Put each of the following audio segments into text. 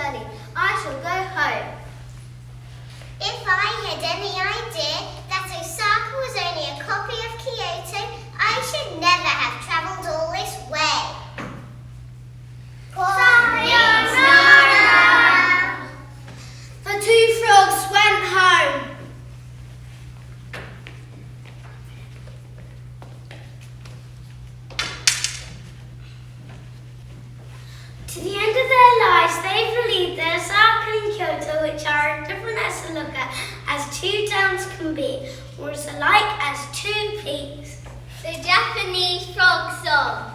journey. I shall go home. If I had any idea that Osaka was only a copy of Kyoto, I should never have travelled all this way. Sayonara! The two frogs went home. To the end of their lives, they believed that Osaka and Kyoto, which are as different as to look at as two towns can be, were as alike as two peas. The Japanese frog song.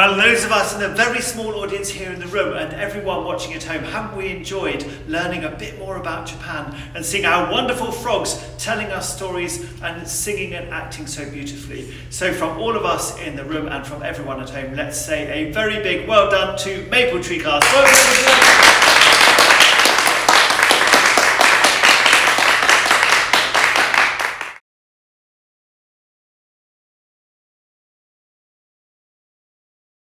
Well, those of us in a very small audience here in the room and everyone watching at home, haven't we enjoyed learning a bit more about Japan and seeing our wonderful frogs telling us stories and singing and acting so beautifully? So from all of us in the room and from everyone at home, let's say a very big well done to Maple Tree Class. Well done, everyone.